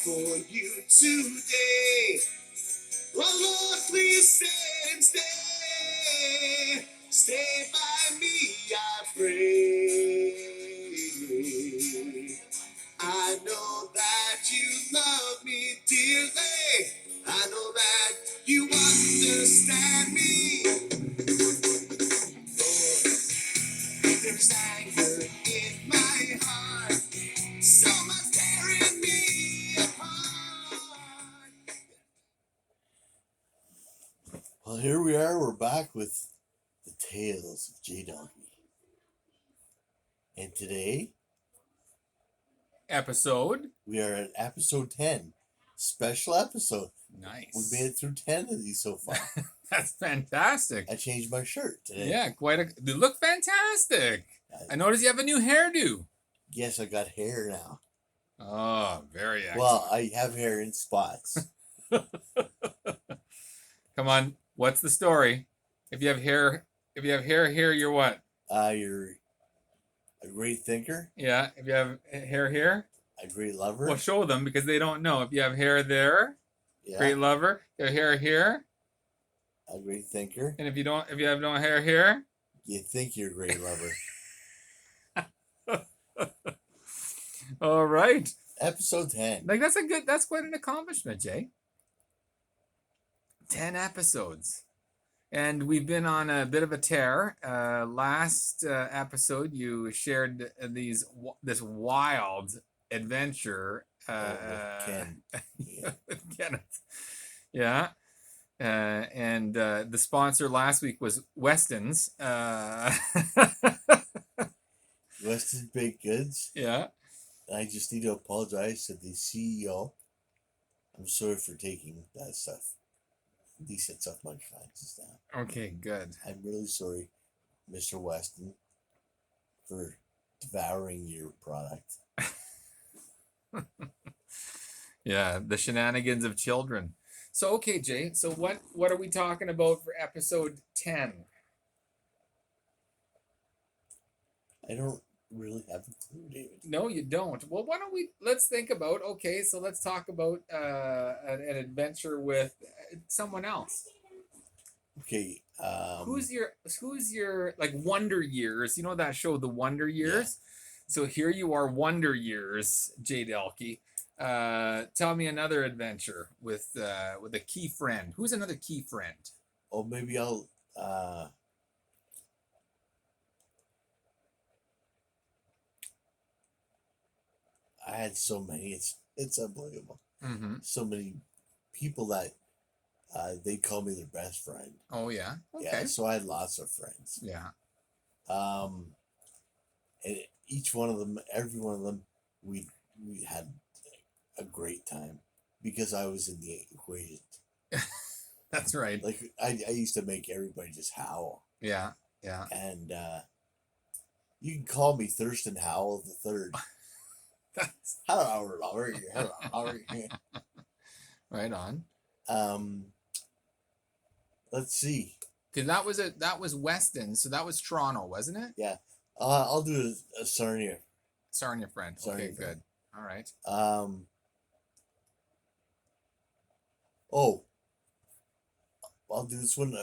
for you today. Oh Lord, please stay and stay. Stay by me, I pray. I know that you love me dearly. I know that you understand me. Lord, there's anger in my heart. So much tearing me apart. Well, here we are. We're back with the Tales of Jay Dahlke. And today, we are at episode 10. Special episode. Nice. We made it through 10 of these so far. That's fantastic. I changed my shirt today. Yeah, they look fantastic. I noticed you have a new hairdo. Yes, I got hair now. Oh, very excellent. Well, I have hair in spots. Come on, what's the story? If you have hair here, you're what? You're a great thinker. Yeah, if you have hair here, a great lover. Well, show them because they don't know. If you have hair there, yeah. Great lover. If you have hair here, a great thinker. And if you have no hair here, you think you're a great lover. All right. Episode 10. That's quite an accomplishment, Jay. 10 episodes. And we've been on a bit of a tear. Last episode, you shared this wild adventure with Ken. with Kenneth. Yeah. And the sponsor last week was Weston's. Weston's Baked Goods. Yeah. I just need to apologize to the CEO. I'm sorry for taking that stuff. Decent stuff my conscience now. Okay, good. I'm really sorry, Mr. Weston, for devouring your product. Yeah, the shenanigans of children. So, okay, Jay, so what are we talking about for episode 10? I don't really have a clue, David. No, you don't. Well, let's think about, okay, so let's talk about an adventure with someone else. Okay. Who's your like Wonder Years? You know that show, The Wonder Years? Yeah. So here you are, Wonder Years, Jay Dahlke. Tell me another adventure with a key friend. Who's another key friend? Oh, maybe I'll I had so many. It's unbelievable. Mm-hmm. So many people that they call me their best friend. Oh yeah. Okay. Yeah. So I had lots of friends. Yeah. And each one of them, every one of them, we had a great time because I was in the equation. That's right. Like I used to make everybody just howl. Yeah. Yeah. And you can call me Thurston Howell the Third. Hello. Right on. Let's see. Because that was Weston, so that was Toronto, wasn't it? Yeah. I'll do a Sarnia. Sarnia friend. Sarnia okay, friend. Good. All right. Oh. I'll do this one.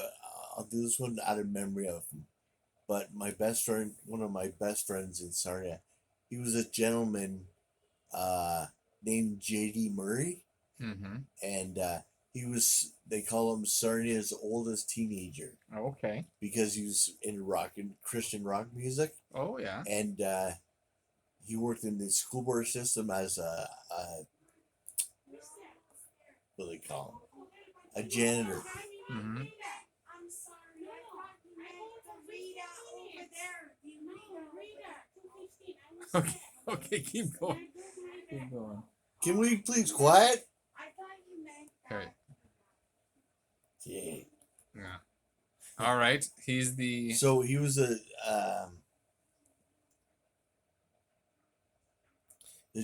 I'll do this one out of memory of him. But my best friend, one of my best friends in Sarnia, he was a gentleman named J.D. Murray. Mm-hmm. And they call him Sarnia's oldest teenager. Okay. Because he was in Christian rock music. Oh, yeah. And he worked in the school board system as a what do they call him? A janitor. Mm-hmm. Okay, keep going. Keep going. Can we please quiet? Okay. Yeah. Yeah. All right. So he was the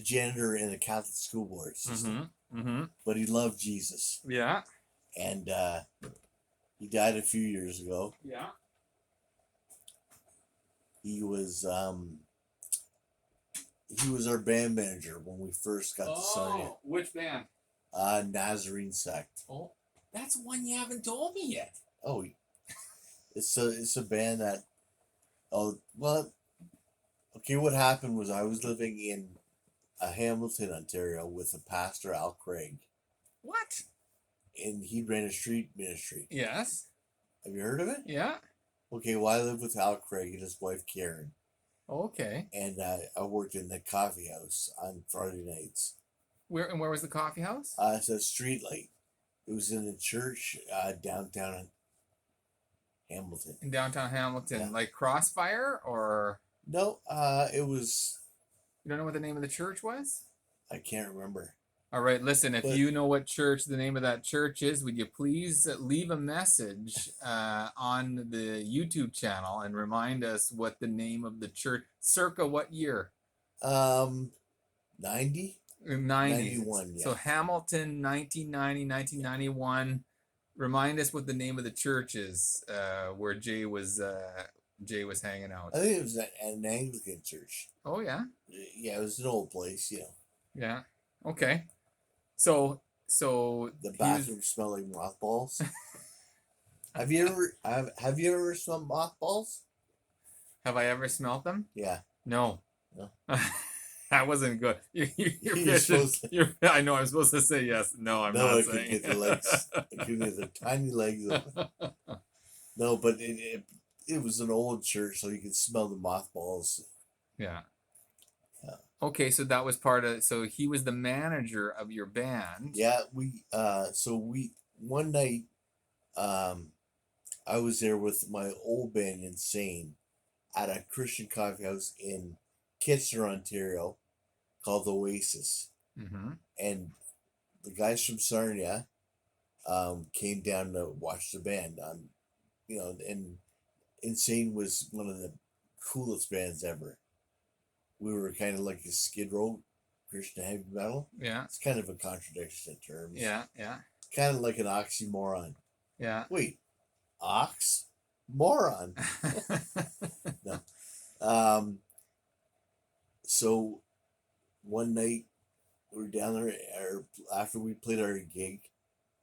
janitor in a Catholic school board system. Mm-hmm. Mm-hmm. But he loved Jesus. Yeah. And he died a few years ago. Yeah. He was he was our band manager when we first got to Sarnia. Oh, which band? Nazarene Sect. Oh, that's one you haven't told me yet. Oh, it's a band that. Oh well. Okay, what happened was I was living in Hamilton, Ontario, with a pastor, Al Craig, What? and he ran a street ministry. Yes. Have you heard of it? Yeah. Okay, well, I lived with Al Craig and his wife Karen, Okay. and I worked in the coffee house on Friday nights. Where was the coffee house? It's a street light. It was in the church downtown Hamilton. In downtown Hamilton, Yeah. like Crossfire, or No, it was. you don't know what the name of the church was? I can't remember. All right, listen, if But- you know what church the name of that church is, would you please leave a message on the YouTube channel and remind us what the name of the church, circa what year? 90? 90. 91, So yeah. Hamilton, 1990, 1991. Remind us what the name of the church is where Jay was hanging out. I think it was an Anglican church. Oh, yeah? Yeah, it was an old place, Yeah. Okay. So The he was- bathroom smelled like mothballs. Have you ever smelled mothballs? have I ever smelt them? Yeah. No. No. That wasn't good. You're You're fishing. supposed I know I'm supposed to say yes. No, I'm No, not I could saying. get the legs. I could get the tiny legs open. No, but it was an old church, so you could smell the mothballs. Yeah. Yeah. Okay, so that was part of. So he was the manager of your band. Yeah, we one night, I was there with my old band Insane at a Christian coffee house in Kitchener, Ontario, called Oasis, Mm-hmm. and the guys from Sarnia came down to watch the band. And Insane was one of the coolest bands ever. We were kind of like a Skid Row Christian heavy metal. Yeah. It's kind of a contradiction in terms. Yeah. Yeah. Kind of like an oxymoron. Yeah. Wait, moron. So one night we were down there, or after we played our gig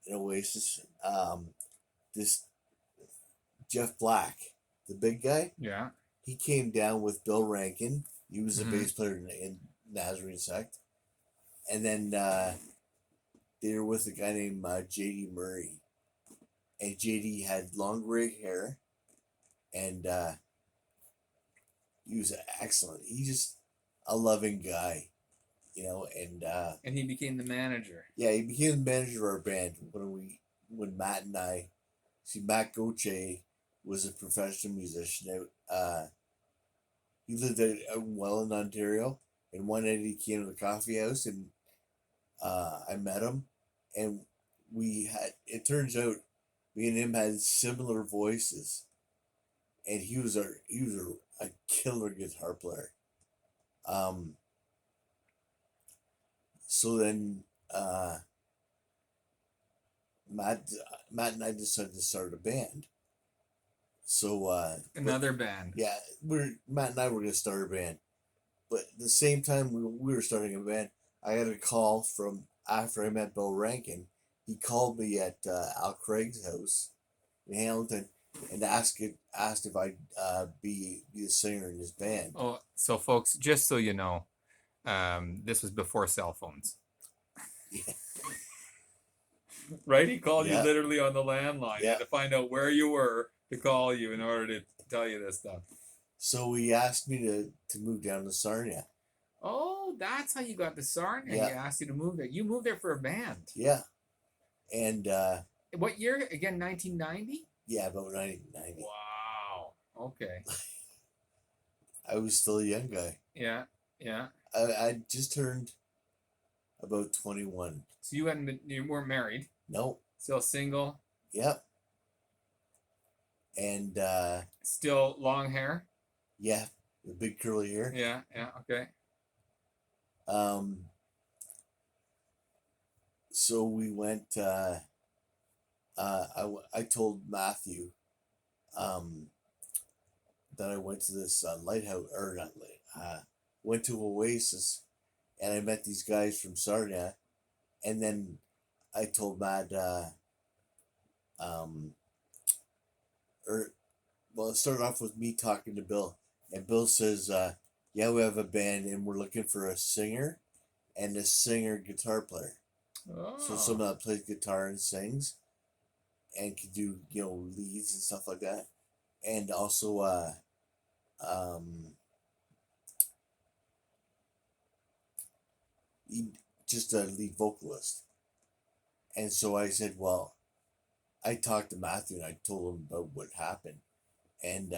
in Oasis, this Jeff Black, the big guy, Yeah. he came down with Bill Rankin. He was a Mhm. bass player in Nazarene Sect. And then they were with a guy named J.D. Murray. And J.D. had long gray hair. And he was excellent. He's just a loving guy, and And he became the manager. yeah, he became the manager of our band when Matt and I see Matt Goche was a professional musician. He lived out in Welland, Ontario, and one night he came to the coffee house and I met him, and it turns out me and him had similar voices, and he was a killer guitar player. So then Matt and I decided to start a band. So Another band. yeah, Matt and I were gonna start a band, but at the same time we were starting a band, I got a call from after I met Bill Rankin. He called me at Al Craig's house in Hamilton and asked if I'd be the singer in his band. Oh, so folks, just so you know, this was before cell phones. Yeah. Right? He called you Yeah. literally on the landline. He had Yeah. to find out where you were to call you in order to tell you this stuff. So he asked me to move down to Sarnia. Oh, that's how you got the Sarnia. Yeah. He asked you to move there. You moved there for a band. Yeah, and What year? Again, 1990? yeah, about 1990. Wow. Okay. I was still a young guy. Yeah. Yeah. I just turned about 21. So you weren't married, No, still single, yep. And still long hair. yeah, the big curly hair. Yeah. Yeah. Okay. So we went. I told Matthew, that I went to this lighthouse, or not light. went to Oasis, and I met these guys from Sarnia, and then I told Matt, um, or well, it started off with me talking to Bill, and Bill says, "Yeah, we have a band, and we're looking for a singer and a singer guitar player. So Oh. someone that plays guitar and sings, and can do leads and stuff like that, and also um, he, just a lead vocalist." And so I said, "Well," I talked to Matthew and I told him about what happened, and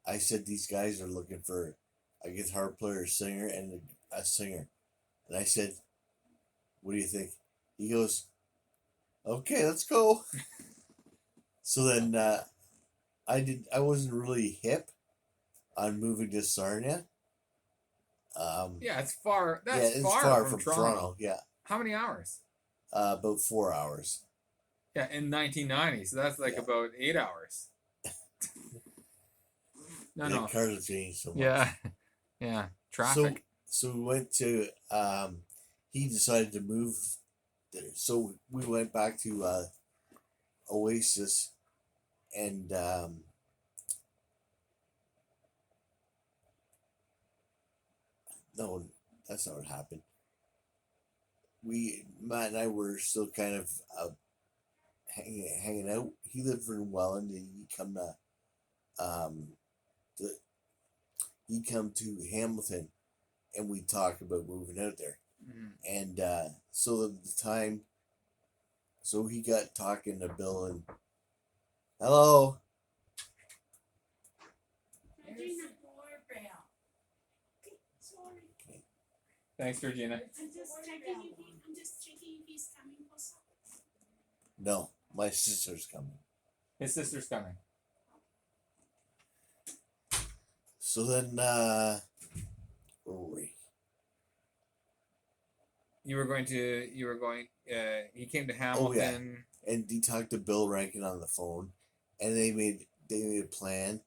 I said these guys are looking for a guitar player, singer, and a singer, and I said, "What do you think?" He goes, "Okay, let's go." So then I wasn't really hip on moving to Sarnia. Yeah, it's far. Yeah, That's it's far far from from Toronto. Toronto. Yeah, How many hours? about 4 hours. Yeah, in 1990, so that's like Yeah, about 8 hours. No, yeah. no. Cars have changed so much. Yeah, yeah. So Traffic. so we went to. He decided to move there, so we went back to Oasis, and no, that's not what happened. We Matt and I were still kind of hanging out. He lived in Welland, and he come to um, the, he come to Hamilton, and we talked about moving out there. Mm. And so the time, so he got talking to Bill and hello. Okay. Thanks, Georgina. I'm just checking if he's coming for something. No, my sister's coming. His sister's coming. So then, where were we? You were going. He came to Oh yeah, Hamilton. and he talked to Bill Rankin on the phone, and they made a plan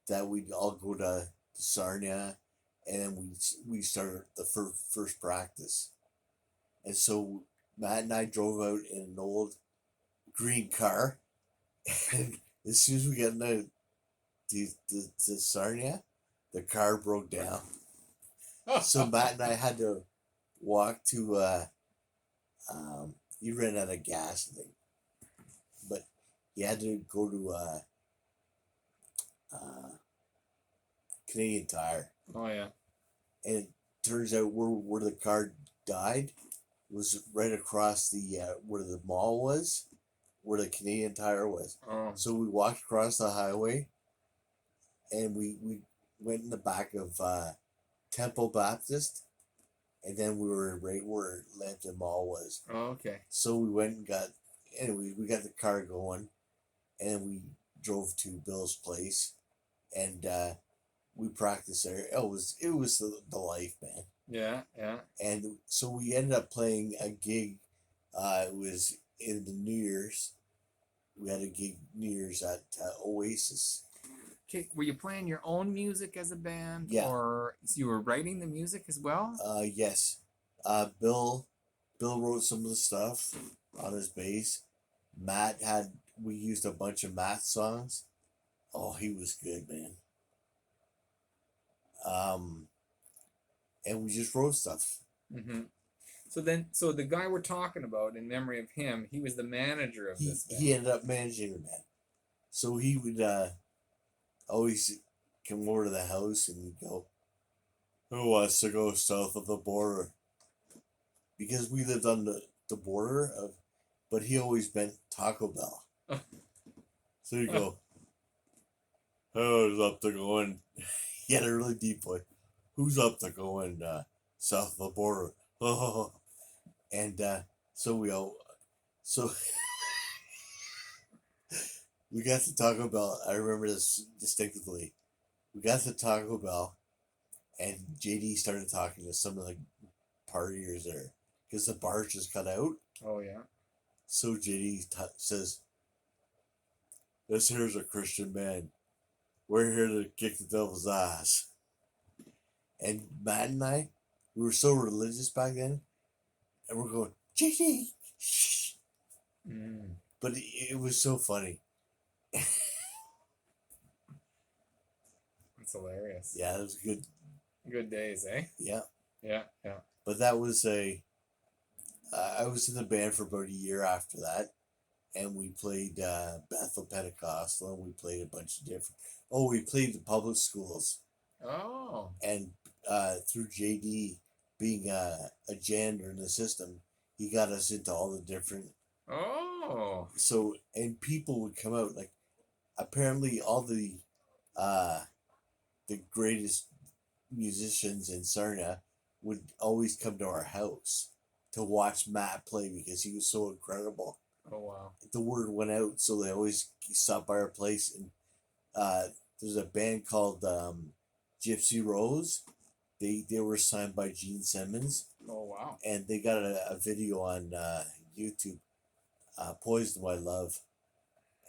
that we'd all go to Sarnia, and then we started the first practice, and so Matt and I drove out in an old green car, and as soon as we got into to Sarnia, the car broke down. So Matt and I had to walk to he ran out of gas, I think, but he had to go to Canadian Tire, Oh yeah. and it turns out where the car died was right across the where the mall was, where the Canadian Tire was. Oh. So we walked across the highway, and we went in the back of Temple Baptist, and then we were right where Lambton Mall was. Oh, okay. So we went and got, anyway, we got the car going, and we drove to Bill's place, and we practiced there. It was the life, man. Yeah, yeah. And so we ended up playing a gig. It was in the New Year's. We had a gig New Year's at Oasis. Okay, were you playing your own music as a band, Yeah. or you were writing the music as well? Yes. Bill wrote some of the stuff on his bass. We used a bunch of Matt songs. Oh, he was good, man. And we just wrote stuff. Mm-hmm. So the guy we're talking about, in memory of him, he was the manager of this band. He ended up managing the band. So he would always come over to the house and he'd go, "Who wants to go south of the border?" Because we lived on the border of, but he always meant Taco Bell. So he'd go, "Who's up to going?" He had a really deep voice. "Who's up to going south of the border?" And so we all, so we got to Taco Bell. I remember this distinctively. We got to Taco Bell, and JD started talking to some of the partiers there because the bars just cut out. Oh yeah. So JD says, "This here's a Christian band. We're here to kick the devil's ass." And Matt and I, we were so religious back then, and we're going, JD, shh. Mm, But it was so funny. that's hilarious. Yeah, it was good. Good days, eh? Yeah, Yeah, yeah. but that was I was in the band for about a year after that, and we played Bethel Pentecostal, and we played a bunch of different. Oh, we played the public schools, Oh, and through JD being a janitor in the system, he got us into all the different. oh. So and people would come out like apparently all uh, the greatest musicians in Sarnia would always come to our house to watch Matt play because he was so incredible. Oh, wow. The word went out, so they always stopped by our place. And there's a band called Gypsy Rose. They were signed by Gene Simmons, Oh, wow. and they got a video on YouTube, "Poison My Love,"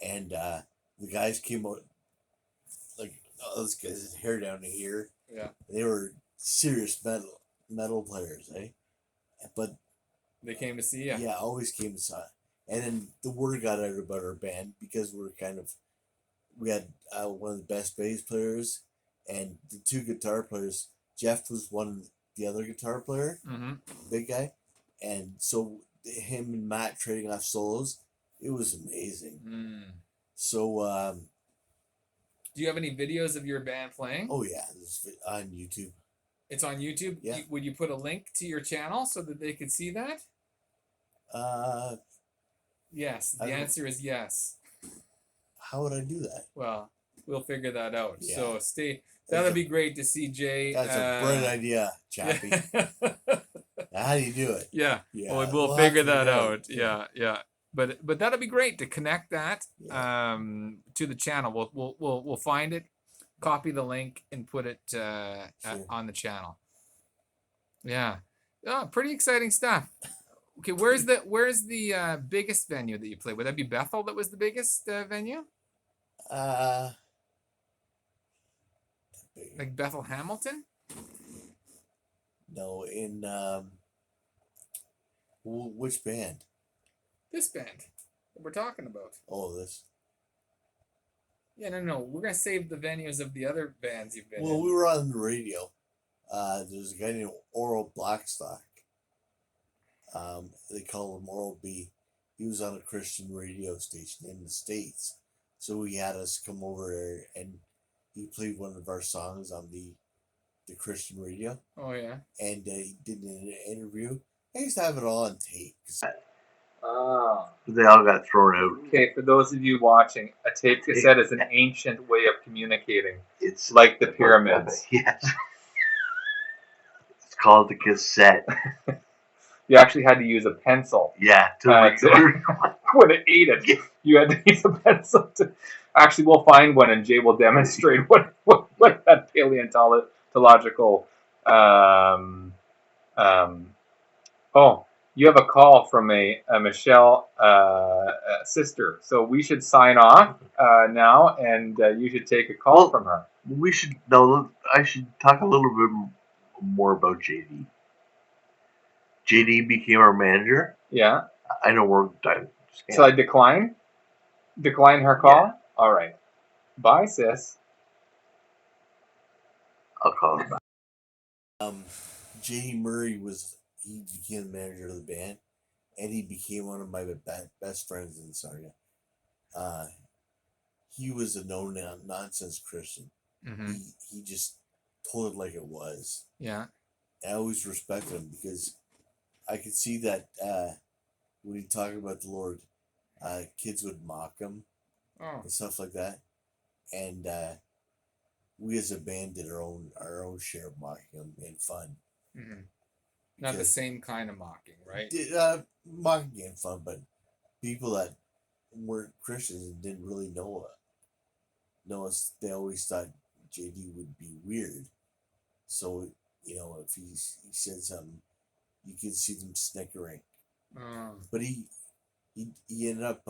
and the guys came out like those guys had hair down to here. Yeah. They were serious metal players, eh? But They came to see you. yeah, always came to side. And then the word got out about our band because we had one of the best bass players and the two guitar players. Jeff was the other guitar player, Mm-hmm. big guy, and so him and Matt trading off solos, it was amazing. Mm. So Do you have any videos of your band playing? oh yeah, this is on YouTube. It's on YouTube. Yeah. Would you put a link to your channel so that they could see that? Yes. I The don't- answer is yes. How would I do that? Well, we'll figure that out. Yeah. So stay. That's That'll a- be great to see Jay. That's a bright idea, Chappie. Now, how do you do it? Yeah. Yeah, Well, we'll have figure to that figure out. Yeah. But that'll be great to connect that Yeah. to the channel. We'll find it, copy the link, and put it Sure. on the channel. Yeah. Oh, pretty exciting stuff. Okay, where's the biggest venue that you played? Would that be Bethel that was the biggest venue? Like Bethel Hamilton? No, in which band? This band that we're talking about. Oh, this. Yeah, no. We're gonna save the venues of the other bands you've been Well, in. we were on the radio. There's a guy named Oral Blackstock. They call him Oral B. He was on a Christian radio station in the States. So he had us come over there and he played one of our songs on the Christian radio. Oh yeah. And he did an interview. I used to have it all on tape. Oh. They all got thrown out. Okay, for those of you watching, a tape cassette is an ancient way of communicating. It's Like the pyramids. Yes. It's called the cassette. You actually had to use a pencil. Yeah. When it ate it, you had to use a pencil to. Actually, we'll find one, and Jay will demonstrate what that paleontological. Oh, you have a call from a Michelle sister, so we should sign off now, and you should take a call from her. We should. No, I should talk a little bit more about JD. JD became our manager. Yeah. I know we're done. Shall I decline? Decline her call? Yeah. All right. Bye, sis. I'll call him back. JD Murray he became the manager of the band, and he became one of my best friends in Sarnia. He was a no-nonsense Christian. Mm-hmm. He just told it like it was. Yeah. I always respected him because I could see that when he talked about the Lord, kids would mock him Oh. and stuff like that, and we as a band did our own share of mocking him and fun. Mm-hmm. Not the same kind of mocking, right? Mocking and fun, but people that weren't Christians and didn't really know us, they always thought JD would be weird. So if he said something, you could see them snickering. But he ended up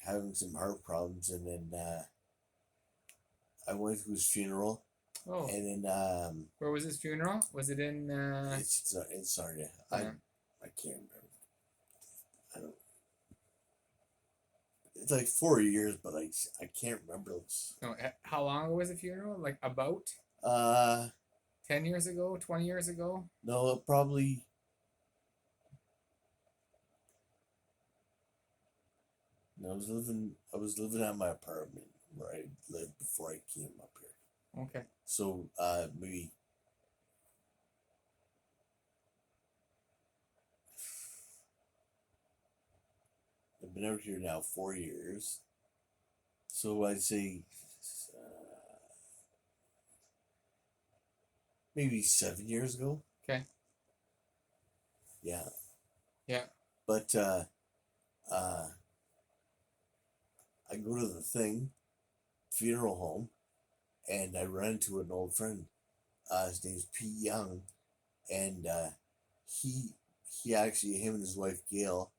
having some heart problems, and then I went to his funeral, Oh, and then where was his funeral? Was it in? it's Sarnia. Yeah. I can't remember. I don't. It's like 4 years, but I can't remember. No, how long ago was the funeral? Like about Uh 10 years ago, 20 years ago? no, probably. No, I was living at my apartment where I lived before I came up here. Okay. So maybe I've been out here now 4 years. So I'd say maybe 7 years ago. Okay. Yeah. Yeah. But I go to the funeral home, and I run into an old friend. His name's Pete Young, and he actually, him and his wife Gail,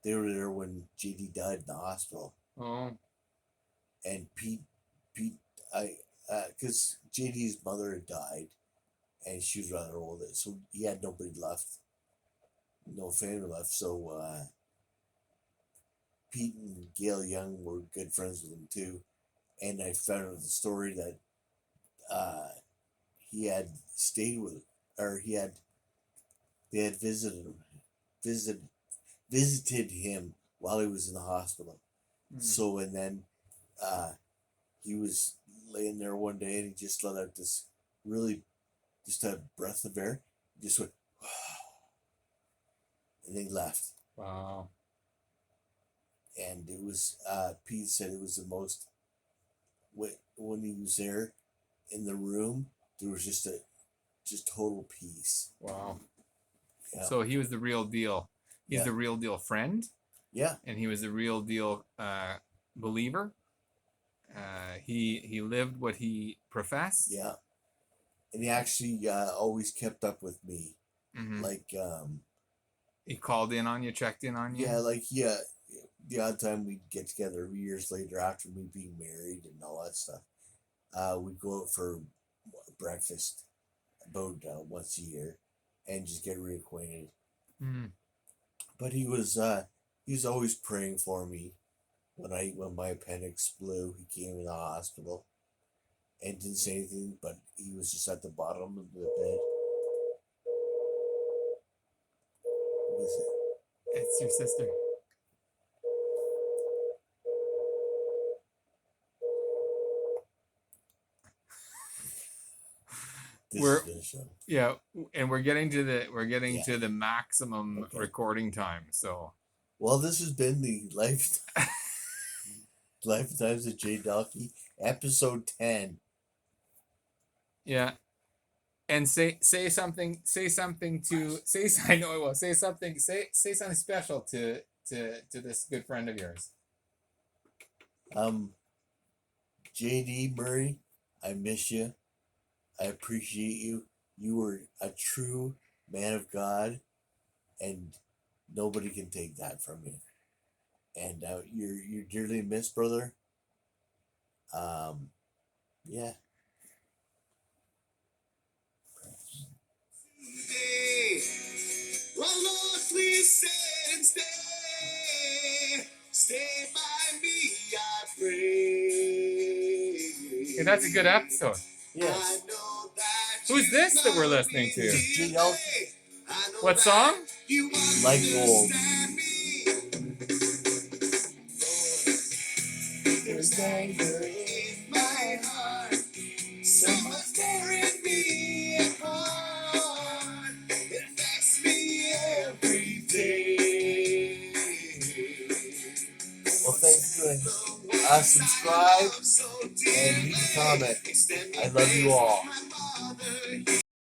they were there when JD died in the hospital. Oh. And Pete, because JD's mother had died, and she was rather old, so he had nobody left, no family left. So Pete and Gail Young were good friends with him too, and I found out the story that he had stayed with, or they had visited him while he was in the hospital. So, and then he was laying there one day, and he just let out this just a breath of air, just went, and then he left. Wow. And it was, Pete said it was the most, when he was there in the room, there was just total peace. Wow. Yeah. So he was the real deal. He's the real deal friend. Yeah. And he was the real deal believer. He lived what he professed. Yeah. And he actually always kept up with me. Mm-hmm. Like, he called in on you, checked in on you. Yeah, the odd time we'd get together years later after me being married and all that stuff. We'd go out for breakfast about once a year and just get reacquainted. Mm. But he was always praying for me when my appendix blew. He came in the hospital and didn't say anything, but he was just at the bottom of the bed. What is it? It's your sister. Yeah, and we're getting to the maximum recording time. So, well, this has been the Lifetimes of Jay Dahlke, episode 10. Yeah, and say something special to this good friend of yours. JD Murray, I miss you. I appreciate you. You were a true man of God, and nobody can take that from you. And you're dearly missed, brother. Yeah. Well, Lord, please stay by me, I pray. Okay, that's a good episode. Yes. Who's this that we're listening to? Jay Dahlke. What song? Like Gold. There's anger in my heart, so much tearing me apart. It affects me every day. Well, thanks for subscribe and leave a comment. I love you all.